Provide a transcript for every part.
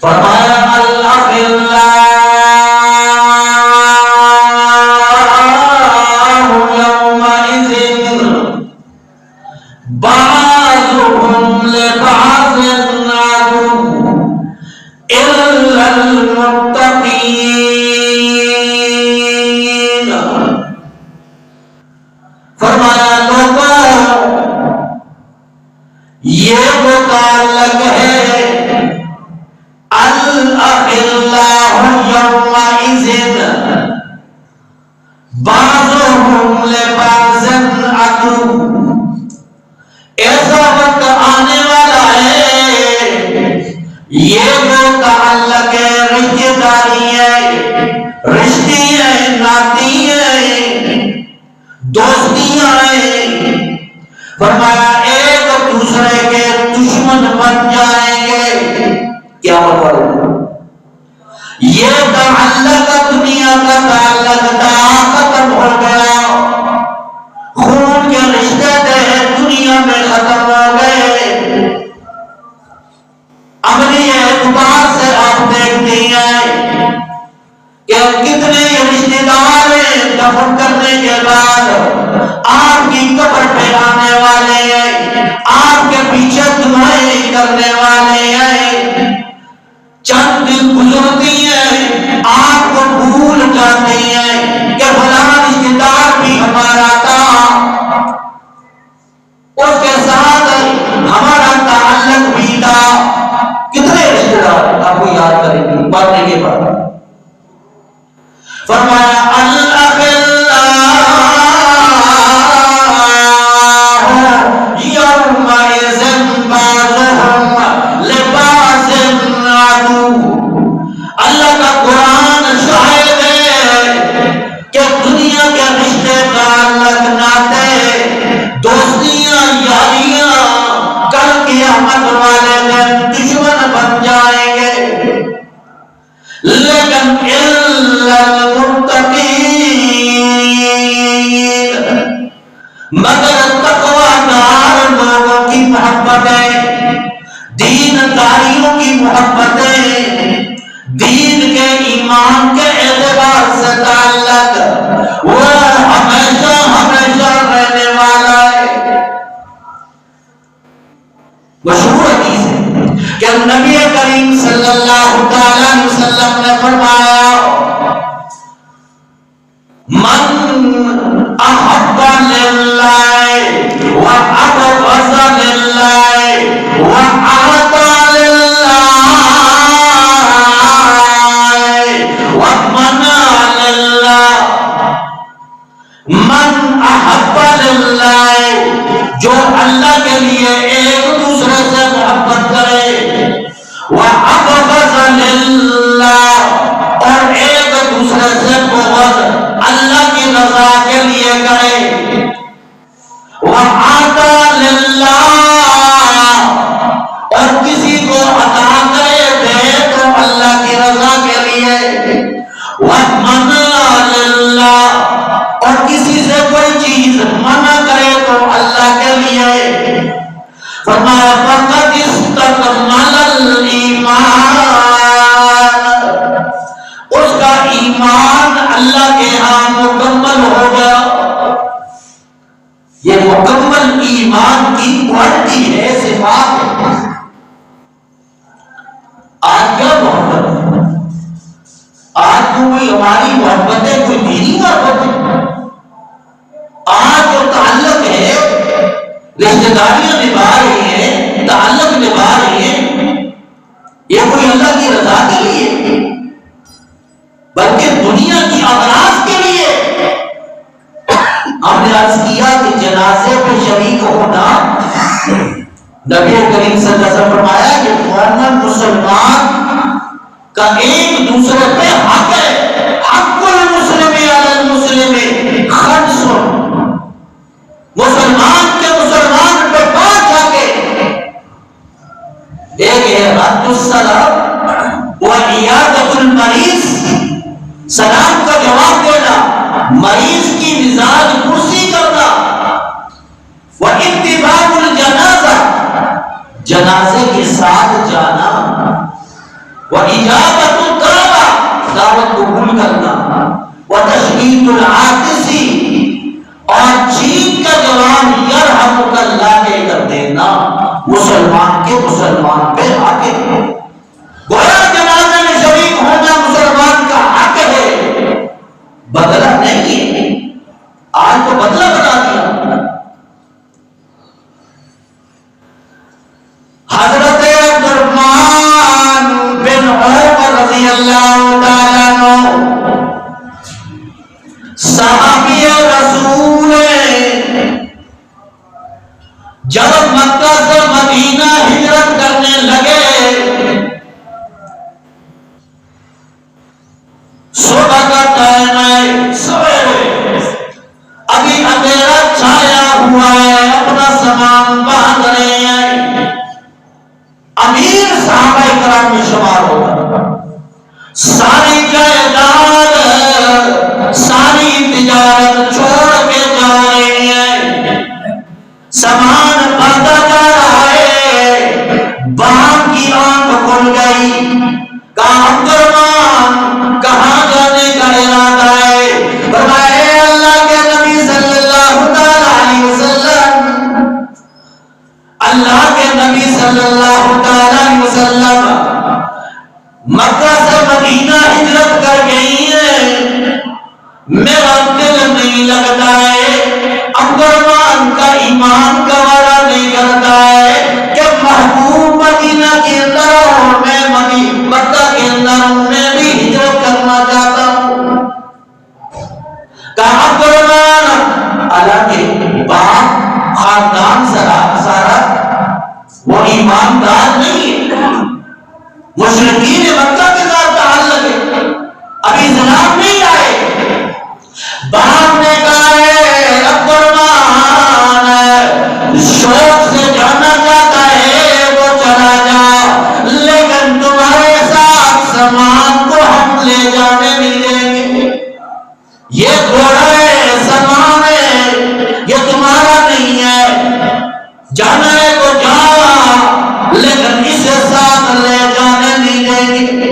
فرمایا الاخلاء يومئذ بعضهم لبعض عدو إلا المتقين. فرمایا لوگوں یہ وہ تعلق ہے الاخلاء يومئذ بعضهم لبعض عدو. ایسا وقت آنے والا ہے یہ وہ تعلق ہے، رشتہ داری ہے، رشتے ہیں، ناتی ہیں، دوستیاں ہیں. فرمایا ایک دوسرے کے دشمن بن جائیں گے. کیا مطلب؟ یہ تعلق دنیا کا تعلق تھا، ختم ہو گیا. خون کے رشتے تھے، دنیا میں ختم ہو گئے. اپنی اعتبار سے آپ دیکھتے ہیں کہ کتنے رشتے دار دفن کرنے کے بعد آپ کی قبر پہ آنے والے ہیں، آپ کے پیچھے دعائیں کرنے والے ہیں. چند دن گزرتی ہیں آپ کو بھول جاتے ہیں کہ فلاں رشتے دار بھی ہمارا تھا، اس کے ساتھ ہمارا تعلق بھی تھا. کتنے رشتے دار آپ کو یاد کریں گے مرنے کے بعد. فرمایا الاخلاء يومئذ بعضهم لبعض عدو. اللہ کا قرآن شاہد ہے کہ دنیا کے رشتے تعلق ناتے دوستیاں یاریاں کل قیامت والے دن دشمن بن جائیں گے. لیکن الا المتقین، مگر تقوی دار لوگوں کی محبتیں، دین داریوں کی محبتیں، دین کے ایمان کے اعتبار سے تعلق وہ ہمیشہ ہمیشہ رہنے والا ہے. مشہور حدیث ہے کہ نبی کریم صلی اللہ علیہ وسلم نے فرمایا من احب للہ وابغض للہ واعطى للہ ومنع للہ. من احب للہ، جو اللہ کے لیے ایک دوسرے سے محبت کرے، وابغض للہ، اور ایک دوسرے سے بغض اللہ کی رضا کے لیے کرے، وعطا للہ، اور کسی کو عطا کرے دے تو اللہ کی رضا کے لیے، ومنع للہ، اور کسی سے کوئی چیز منع کرے تو اللہ کے لیے. فرمایا فقد استکمل الایمان، اس کا ایمان اللہ کے ہاں مکمل ہو گیا. یہ مکمل ایمان کی کوالٹی ہے، صفات ہے. آج کیا محبت ہے؟ آج کوئی ہماری محبتیں کوئی دینی محبت ہے. آج جو تعلق ہے، رشتے داریاں نبھا رہی ہیں، تعلق نبھا رہی ہیں، یہ کوئی اللہ کی رضا کے لیے بلکہ دنیا کی اغراض کے لیے. ہم نے عرض کیا کہ جنازے پہ شریک ہونا، نبی کریم صلی اللہ علیہ وسلم فرمایا کہ مومن مسلمان کا ایک دوسرے پہ حق ہے. حق المسلم علی المسلم خمس، مسلمان کے مسلمان پہ 5 حق ہے. ایک ہے رد السلام وعیادۃ المریض، سلام کا جواب دینا، مریض کی مزاج پرسی کرنا، واتباع الجنازہ، جنازے کے ساتھ جانا. وإجابة الدعوة، دعوت قبول کرنا، وتشہید العاطس، اور چیخ کا جواب یرحمک اللہ کے کر دینا مسلمان کے مسلمان پہ حق ہے۔ گویا جنازے میں شریک ہونا مسلمان کا حق ہے، بدلہ نہیں ہے۔ آج تو بدلہ بنا دیا۔ حضرت عبدالرحمن بن عوف رضی اللہ تعالیٰ عنہ صحابی رسول جب مکہ سے مدینہ ہجرت کرنے لگے، صبح کا ٹائم ہے، سویرے ابھی اندھیرا چھایا ہوا ہے، اپنا سامان باندھ رہے ہیں، امیر صحابہ کرام میں شمار ہوگا، ساری جائیداد ساری تجارت چھوڑ کے جا رہے ہیں، سامان باندھا جا رہا ہے، باپ کی آنکھ کھل گئی، کہاں عبدالرحمن کہاں جانے کا ارادہ ہے؟ فرمایا اے اللہ کے نبی صلی اللہ علیہ وسلم، اللہ کے نبی صلی اللہ علیہ وسلم مکہ سے مدینہ ہجرت کر گئی ہے، میرا دل نہیں لگتا ہے، عبدالرحمن کا ایمان گوارا نہیں کرتا ہے کہ محبوب مدینہ کے اندر اور میں مکہ کے اندر میں بھی ہجرت کرنا چاہتا ہوں۔ کہا عبدالرحمن، حالانکہ باپ خاندان سارا وہ ایماندار نہیں ہے، مشرکین مکہ کے ساتھ تعلق ہے، ابھی اسلام نہیں آئے۔ باپ نے کہا ہے عبدالرحمن شوق سے جانا چاہتا ہے وہ چلا جا، لیکن تمہارے ساتھ سامان کو ہم لے جانے نہیں دیں گے، یہ گھوڑا ہے، سامان ہے، یہ تمہارا نہیں ہے، جانا ہے تو جا، لیکن اسے ساتھ لے جانے نہیں دیں گے۔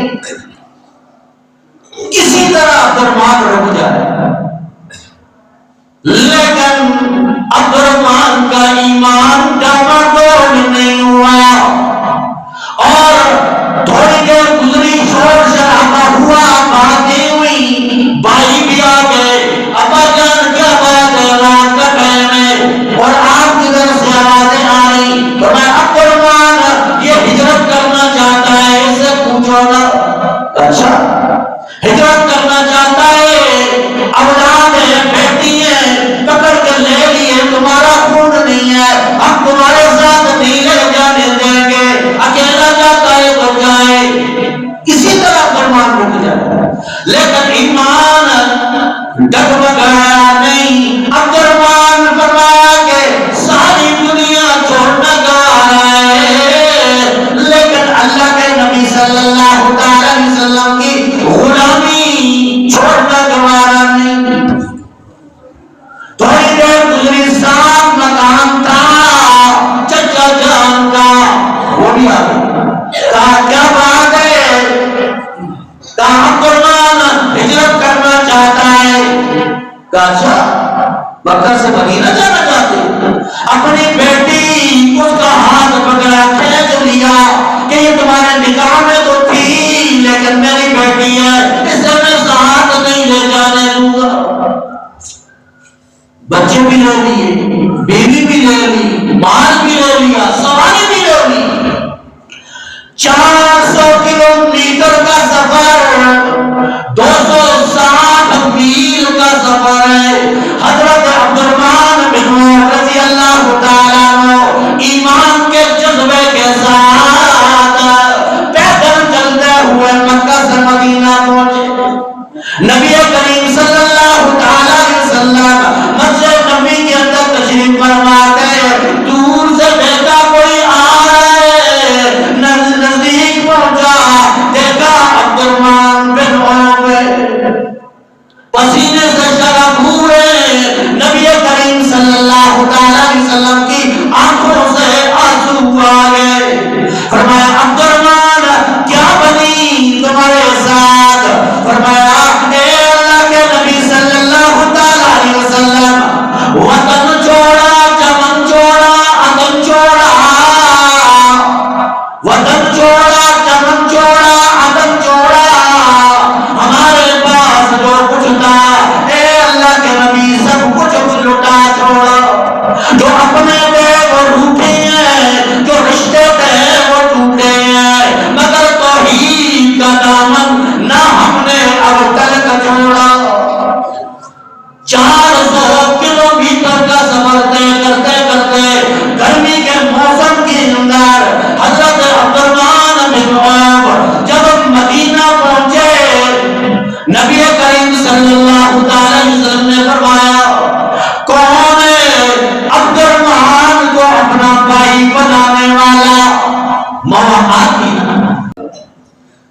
کسی طرح عبدالرحمن رک جائے، لیکن عبدالرحمن کا ایمان ڈاواڈول نہیں ہوا، اور تھوڑی دیر گزری، شور شرابہ ہوا، باتیں ہوئی، بھائی بھی آ گئے، ابا جان کیا بات ہے، رات کا ٹائم ہے، اور آپ کی طرف سے آوازیں آ رہی، تو میں عبدالرحمن یہ ہجرت کرنا چاہتا ہے، اسے پوچھو نا۔ اچھا ہجرت کرنا چاہتا ہے، اولاد ہے، بیٹی ہے، پکڑ کے لے لیے، تمہارا خون نہیں ہے، ہم تمہارے ساتھ نہیں لے جانے دیں گے، اکیلا جاتا ہے تو جائے، اسی طرح فرمان رک جائے، لیکن ایمان ڈگمگایا نہیں۔ عبدالرحمن فرمایا کہ ساری دنیا چھوڑنا گوا رہا ہے، لیکن اللہ کے نبی صلی اللہ علیہ وسلم کی غلامی چھوڑنا گوارا نہیں۔ تھوڑی دیر گزری، صاحب مکان تھا چچا جان کا، وہ بھی آ گئی، کہا کیا بات ہے؟ کہا عبدالرحمن ہجرت کرنا چاہتا ہے۔ کہا اچھا مکہ سے مدینہ جانا چاہتے، اپنی بیٹی اس کا ہاتھ پکڑا، کھینچ لیا کہ یہ تمہارے نکاح میں تو تھی، لیکن میری بیٹی ہے، اسے میں ساتھ نہیں لے جانے دوں گا۔ بچے بھی لے لیے، بیوی بھی لے لی، مال بھی لے لیا، سواری بھی لے لی، 400 کلومیٹر کا سفر، 260 میل کا سفر ہے۔ حضرت عبدالرحمن بن عوف رضی اللہ تعالیٰ عنہ ایمان کے جذبے کے ساتھ پیدل چلتے ہوئے مکہ سے مدینہ پہنچے۔ نبی کریم صلی اللہ علیہ وسلم مسجد نبی کے اندر تشریف فرما گئے، دور سے دیکھا کوئی آ رہا ہے، نزدیک پہنچا، دیکھا عبدالرحمن بن عوف پسینے سے شراب ہوئے، نبی کریم صلی اللہ علیہ وسلم کی آنکھوں سے آنسو آ گئے۔ فرمایا عبدالرحمن کیا بنی؟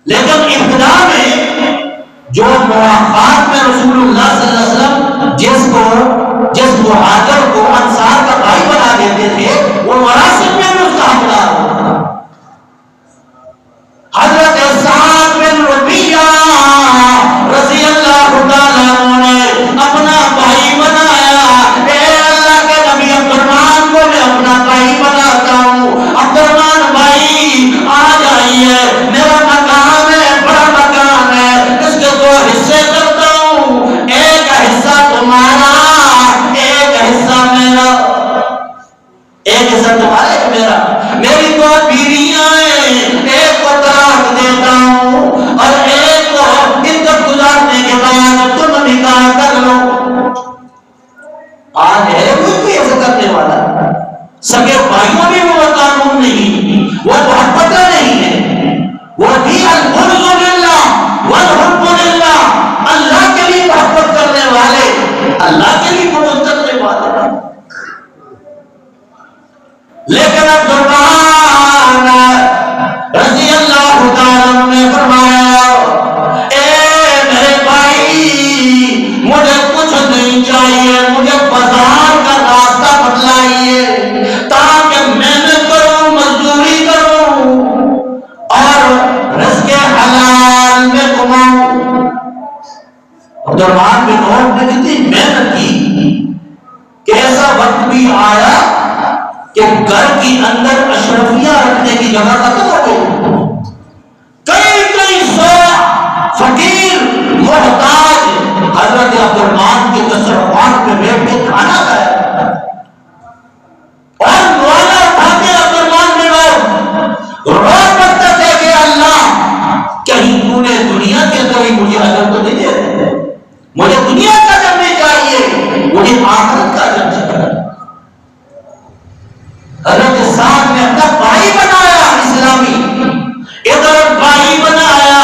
لیکن ابتدا میں جو مواقعات میں رسول اللہ صلی اللہ علیہ وسلم جس مہاجر کو انصار کا بھائی بنا دیتے تھے وہ وراثت میں بھی اس کا حقدار ہوتا. حضرت سعد بن ربیعہ رضی اللہ تعالیٰ عنہ نے اپنا بھائی بنایا. اے اللہ کے نبی عبد الرحمن کو میں اپنا بھائی بناتا ہوں. عبد الرحمن بھائی آ جائیے, میرا مکان ہے, بڑا مکان ہے, اس کے 2 حصے کرتا ہوں, ایک حصہ تمہارا, ایک حصہ میرا. ایک حصہ تمہارا, ایک میرا. میری 2 بیویاں ہیں, ایک کو طلاق دیتا ہوں اور ایک کو عدت گزارنے کے بعد تم نکاح کر لو. آج ہے کوئی ایسا کرنے والا؟ سگے بھائیوں میں وہ قانون نہیں, وہ محبت نہیں ہے, وہ بھی الحمد للہ والحب للہ, اللہ کے لیے محبت کرنے والے, اللہ کے لیے محبت کرنے والے. لیکن عبد الرحمن رضی اللہ تعالیٰ نے فرمایا, اے میرے بھائی مجھے کچھ نہیں چاہیے, مجھے بازار کا راستہ بتلائیے تاکہ محنت کروں, مزدوری کروں اور رزق حلال میں کماؤں. عبد الرحمن بن عوف نے کتنی محنت کی کہ ایسا وقت بھی آیا کہ گھر کے اندر اشرفیہ رکھنے کی جگہ ختم ہو گئی. کئی سو فقیر محتاج حضرت عبد الرحمن کے تصرفات میں بیٹھ کے کھانا کھایا اور مولا اٹھا کے عبد الرحمن بن عوف رو پڑتا تھے کہ اللہ کہیں تو نے دنیا کے اندر مجھے اجر تو نہیں دے رہے, مجھے دنیا کا اجر نہیں چاہیے, مجھے آخرت کا اجر چاہیے. حضرت سعد نے اپنا بھائی بنایا اسلامی, ادھر بھائی بنایا,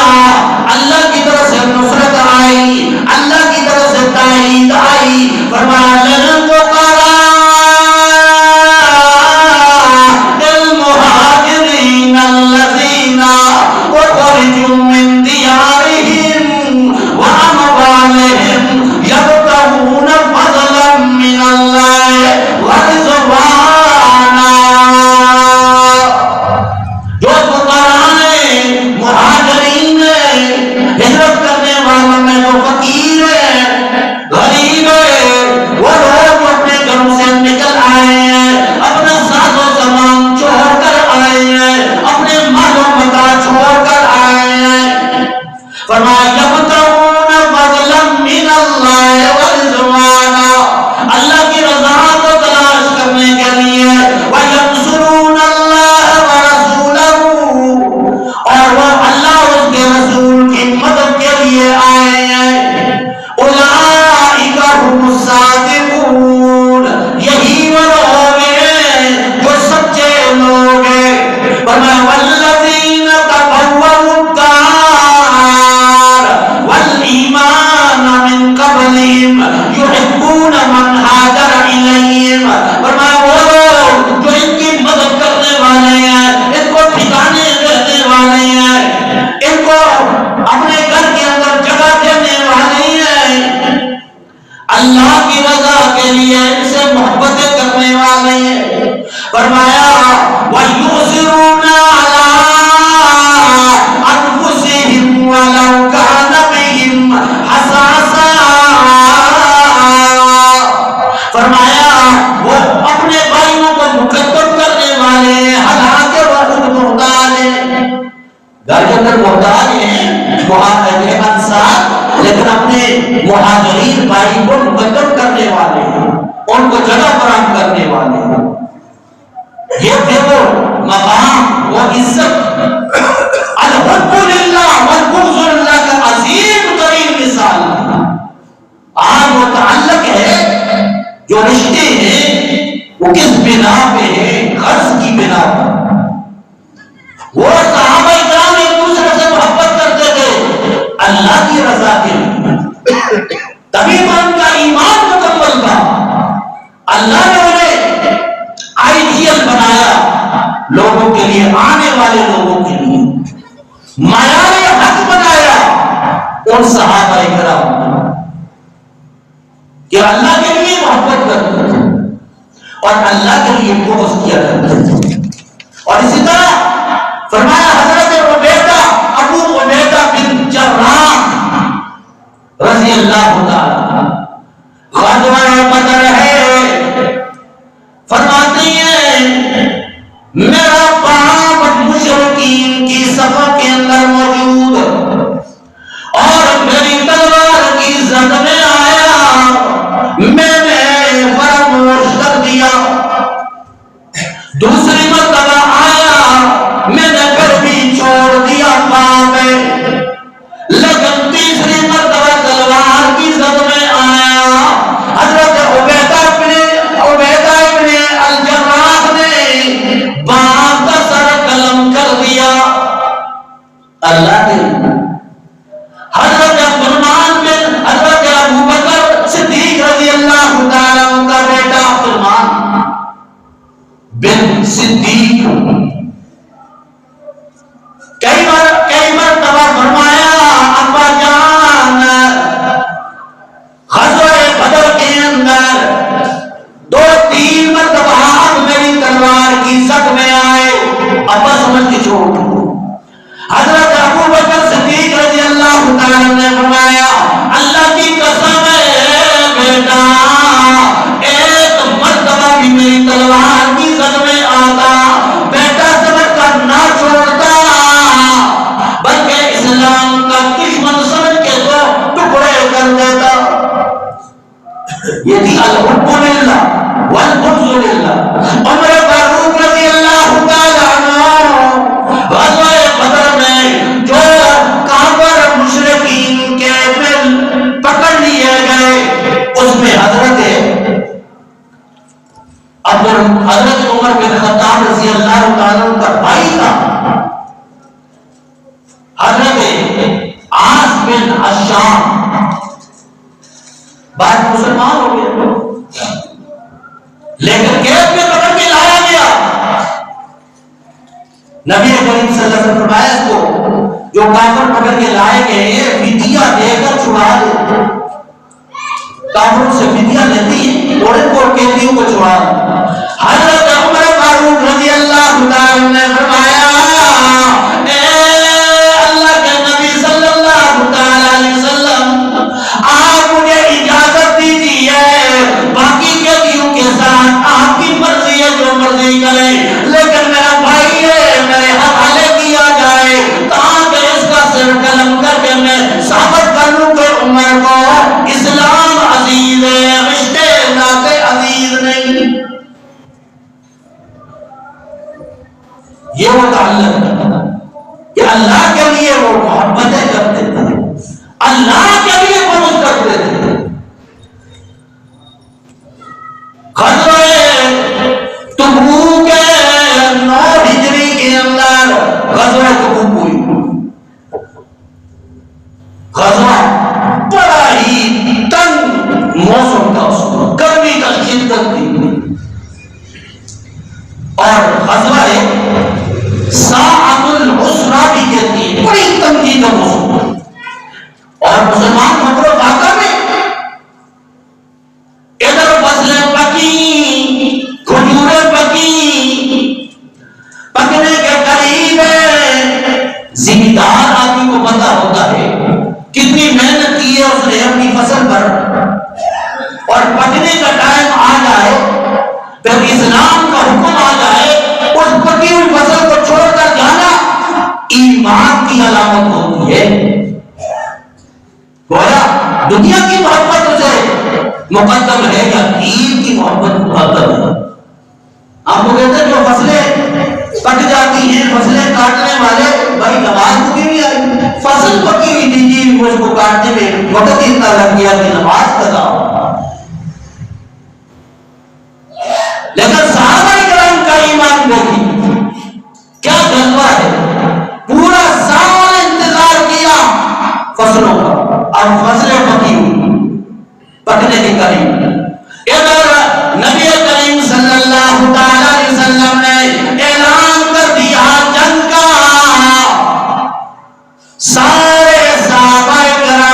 اللہ کی طرف سے نصرت آئی, اللہ کی طرف سے تائید آئی. فرمایا لن پکارا المہاجرین الذین اخرجوا من دیارہم واموالہم یبتغون فضلا من اللہ ورضوانا. جو فقراء ہیں, مہاجرین ہیں, ہجرت کرنے والوں میں جو فقیر ہیں, غریب ہیں, وہ لوگ اپنے گھروں سے نکل آئے ہیں, اپنا ساز و سامان چھوڑ کر آئے ہیں, اپنے مال و متاع چھوڑ کر آئے ہیں. فرمایا یبتغون فضلا من اللہ ورضوانا, اللہ کی رضا کو تلاش کرنے کے لیے, وینصرون اللہ ورسولہ, اور وہ اللہ اس کے رسول کی مدد کے لیے آئے ہیں. اولئک هم الصادقون, یہی وہ لوگ ہیں جو سچے لوگ ہیں. فرمایا والذین تبوؤا الدار والایمان من قبلہم یحبون من ہاجر الیہم. فرمایا وہ لوگ جو ان کی مدد کرنے والے ہیں, ان کو ٹھکانے دینے والے ہیں, ان کو اپنے گھر کے اندر جگہ دینے والے ہیں, اللہ کی رضا کے لیے ان سے محبتیں کرنے والے ہیں. فرمایا وَيُؤْثِرُونَ عَلَىٰ أَنفُسِهِمْ وَلَوْ كَانَ بِهِمْ خَصَاصَةٌ. فرمایا وہ اپنے بھائیوں کو مقدم کرنے والے ہیں, حالانکہ وہ خود محتاج ہیں. گھر کے اندر محتاج ہیں مہاجر انصار, لیکن اپنے مہاجرین بھائی کو مقدم کرنے والے ہیں, ان کو جگہ فراہم کرنے والے ہیں. یہ تھے وہ مقام, وہ عزت, الحب للہ والبغض للہ کا عظیم ترین مثال. آج وہ تعلق ہے, جو رشتے ہیں وہ کس بنا پہ ہے؟ غرض کی بنا پر. وہ صحابہ کرام ایک دوسرے سے محبت کرتے تھے اللہ کی رضا کے لیے, تبھی تو ان کا ایمان مکمل تھا. اللہ نے انہیں آئیڈیل بنایا لوگوں کے لیے, آنے والے لوگوں کے لیے, معیار ان صحابہ کرام کہ اللہ کے لیے محبت کرتے تھے اور اللہ کے لیے بغض کیا کرتے تھے. اور اسی طرح فرمایا حضرت عبیدہ ابو عبیدہ بن جراح رضی اللہ تعالی غزوہ بدر ہے، فرماتے ہیں میرا باپ مشرکین کی صفوں کے اندر موجود اور میری تلوار کی زد میں آیا، میں نے فراموش کر دیا. دوسری مرتبہ آیا، میں نے پھر بھی چھوڑ دیا پاؤں میں. لیکن تیسری مرتبہ تلوار کی زد میں آیا، حضرت عبیدہ ابن الجراح نے باپ کا سر قلم کر دیا. اللہ کے حضرت عبدالرحمن بن حضرت ابو بکر صدیق رضی اللہ تعالیٰ عنہ کا بیٹا عبدالرحمن بن صدیق کئی مرتبہ فرمایا ابا جان غزوہ بدر کے اندر 2-3 مرتبہ آپ میری تلوار کی زد میں آئے، ابا سمجھ کے چھوڑ. حضرت ابو بکر صدیق رضی اللہ تعالیٰ نے فرمایا اللہ کی قسم ہے بیٹا ایک مرتبہ بھی میری تلوار کی زد میں آتا بیٹا سمجھ کر نہ چھوڑتا، بلکہ اسلام کا دشمن سمجھ کے تو ٹکڑے کر دیتا. یہ تھی الحب للہ والبغض للہ. عمر فاروق رضی اللہ تعالیٰ عنہ غزوہ بدر میں جو کافر مشرکین کے دل پکڑ لیے گئے، اس میں حضرت عمر بن خطاب رضی اللہ تعالیٰ عنہ کا بھائی تھا حضرت عاص بن الشام، بعد مسلمان ہو گئے لیکن قید میں پکڑ کے لایا گیا. نبی کریم صلی اللہ علیہ وسلم فرمایا اس کو جو کافر پکڑ کے لائے گئے فدیہ دے کر چھڑا دے. کافروں سے فدیہ لیتی ہے، تھوڑے کو قیدیوں کو چھڑا دے. حضرت عمر فاروق رضی اللہ تعالی نے فرمایا اے اللہ کے نبی صلی اللہ تعالی علیہ وسلم آپ مجھے اجازت دیجیے باقی قیدیوں کے ساتھ آپ کی مرضی ہے جو مرضی کریں، لیکن میرا بھائی ہے میرے حوالے کیا جائے تاکہ اس کا سر قلم کر کے میں ثابت کر لوں کہ عمر کو اسلام عزیز ہے، رشتے ناطے عزیز نہیں. یہ وہ تعلق ہے کہ اللہ کے لیے وہ محبتیں کرتے تھے، اللہ کے لیے بغض کرتے تھے. غزوہ تبوک 9 ہجری کے اندر غزوہ تبوک ہوئی. غزوہ بڑا ہی تنگ موسم تھا، اس کو گرمی کا شدت تھی اور غزوہ ساعۃ العسرہ بھی کہتی ہے، بڑی تنگی کا موسم. اور مسلمان مکر و فاقہ میں ادھر فصلیں پکی، کھجوریں پکی، پکنے کے قریب ہے. زمیندار آدمی کو پتہ ہوتا ہے کتنی محنت کی ہے اس نے اپنی فصل پر، اور پکنے کا ٹائم آ جائے پھر اسلام کا حکم آ جائے اس پکی ہوئی فصل کو چھوڑ کر جانا ایمان کی علامت ہوتی ہے. گویا دنیا کی محبت اسے مقدم ہے یا دین کی محبت مقدم ہے. آپ کو کہتے ہیں جو فصلیں پک جاتی ہیں، فصلیں کاٹنے والے بھائی نماز کو بھی آئی، فصل پکی ہوئی دیجیے مجھ کو کاٹنے میں وقت اتنا لگ گیا کہ نماز قضا ہو. لیکن صحابہ کرام کا ایمان دیکھی کیا جذبہ ہے، پورا سال انتظار کیا فصلوں کا، اب فصلیں پکی ہوئی پکنے کے قریب. ادھر نبی کریم صلی اللہ تعالی علیہ وسلم نے اعلان کر دیا جنگ کا. سارے صحابہ کرام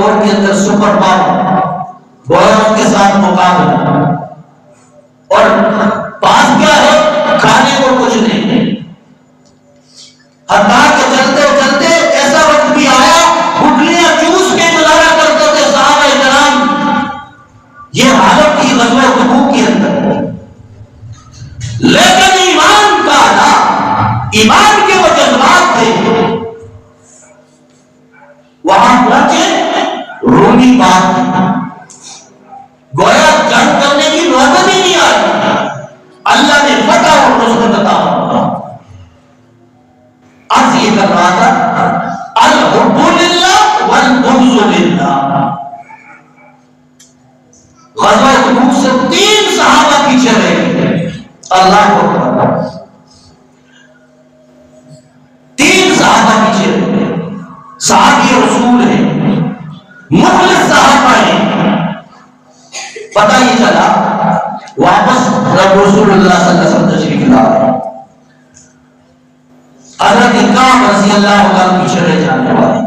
دور کے اندر سپر پاور گویا کے ساتھ مقابلہ، اور پاس کیا ہے؟ کھانے کو کچھ نہیں، حتیٰ کہ چلتے چلتے ایسا وقت بھی آیا گٹلیاں چوس کے گزارا کرتے تھے صحابہ کرام، یہ حالت تھی غزوہ تبوک کے اندر، لیکن ایمان کا تھا، ایمان کے وہ جذبات تھے، وہاں پہنچے رومی بات گویا جنگ کرنے کی نوبت ہی نہیں آئی، اللہ نے فتح اور نصرت عطا فرمائی۔ عرض یہ کر رہا تھا الحب للہ والبغض للہ، غزوہ تبوک سے 3 صحابہ پیچھے رہے، اللہ کو 3 صحابہ پیچھے رہے، صحابی رسول ہیں، مخلص صحابہ ہیں، پتہ یہ چلا واپس رب رسول اللہ صلی اللہ علیہ وسلم تشریف لا رہے، حضرت کعب رضی اللہ عنہ پیچھے رہ جانے والے،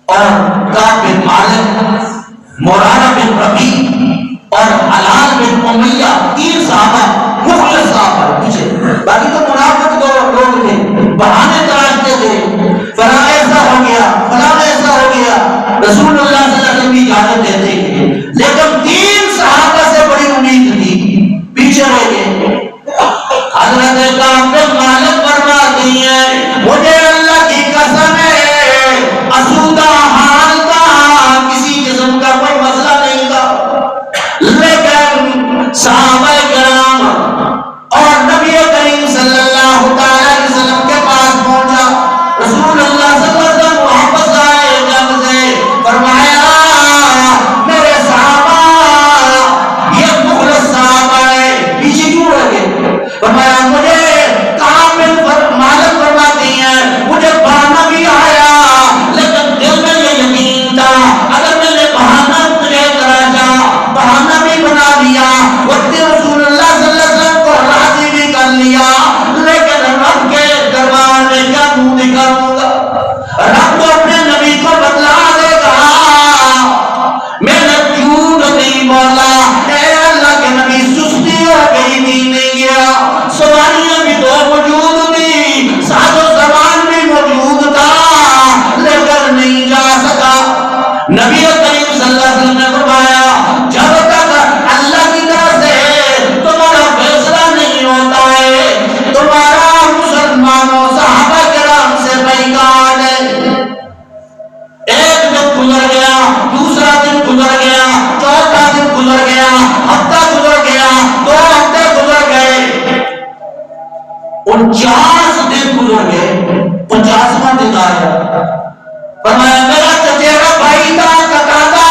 اور کعب بن مالک، مرارہ بن ربیع اور حلال بن امیہ 3 صحابہ مخلص صحابہ پیچھے، باقی تو منافق لوگ تھے، بہانے تراشتے تھے، فلاں ایسا ہو گیا، فلاں ایسا ہو گیا، رسول اللہ صلی اللہ علیہ وسلم بھی اجازت دیتے ہیں، لیکن 3 صحابہ سے بڑی امید تھی، پیچھے رہ گئے۔ حضرت کعب بن مالک فرماتے ہیں مجھے اللہ کی قسم ہے اسودہ حال تھا، کسی قسم کا کوئی مسئلہ نہیں تھا، لیکن صحابہ کرام اور نبی کریم صلی اللہ علیہ وسلم کے پاس پہنچا، رسول اللہ صلی اللہ علیہ وسلم واپس آئے جنگ سے، فرمایا میرے صحابہ یہ مخلص صحابہ ہے، پیچھے کیوں رہ گئے؟ فرمایا مجھے کعب بن مالک فرماتے ہیں مجھے بہانا بھی آیا، لیکن دل میں یہ یقین تھا اگر میں نے بہانا تجھے تراشا، بہانا بھی بنا لیا، وقت رسول اللہ صلی اللہ علیہ وسلم کو راضی بھی کر لیا، لیکن رب کے دربار میں کیا منہ دکھاؤں گا؟ رب تو اپنے نبی کو بتلا دے گا، میں نے جھوٹ نہیں بولا، اے اللہ کے نبی سستی ہو گئی تھی، نہیں گیا، سواریاں بھی تو موجود تھی، ساز و سامان بھی موجود تھا، لیکن نہیں جا سکا۔ نبی کریم صلی اللہ علیہ وسلم نے فرمایا جب تک اللہ کی طرف سے تمہارا فیصلہ نہیں ہوتا ہے تمہارا مسلمانوں صحابہ کرام سے بیکار ہے۔ ایک دن گزر گیا، دوسرا دن گزر گیا، چوتھا دن گزر گیا، ہفتہ گزر گیا، 2 ہفتے گزر گئے، 49 دن گزر گئے، 50واں دن آیا، فرمایا میرا چچیرا بھائی تھا ککا،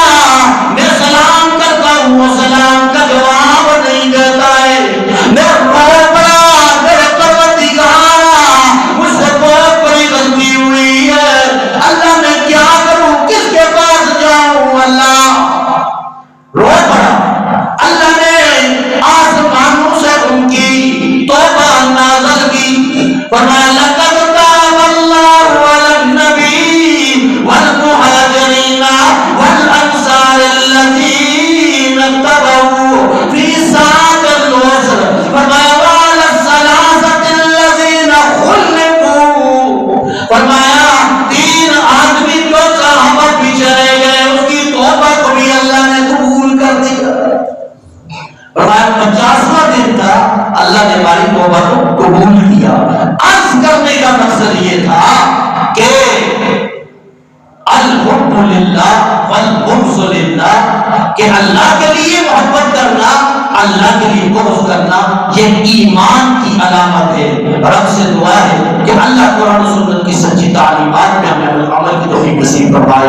میں سلام کرتا ہوں وہ سلام کا جواب نہیں دیتا ہے، میں رو پڑا، میرے پروردگار مجھ سے بہت بڑی غلطی ہوئی ہے، اللہ میں کیا کروں، کس کے پاس جاؤں؟ اللہ رو پڑا، اللہ نے آسمانوں سے ان کی توبہ نازل کی، فرمایا لقد تاب اللہ علی النبی والمہاجرین والانصار الذین اتبعوا فی ساعۃ العسر، فرمایا وعلی الثلاثۃ الذین خلفوا، فرمایا 3 آدمی جو صحابہ پیچھے رہ گئے اس کی توبہ کو بھی اللہ نے قبول کر دیا۔ فرمایا 50واں دن تھا، اللہ نے ہماری توبہ کو قبول کیا۔ عرض کرنے کا مقصد یہ تھا کہ الحب للہ والبغض للہ، کہ اللہ کے لیے محبت کرنا، اللہ کے لیے بغض کرنا، یہ ایمان کی علامت ہے۔ رب سے دعا ہے کہ اللہ قرآن و سنت کی سچی تعلیمات میں ہمیں عمل کی توفیق نصیب فرمائے۔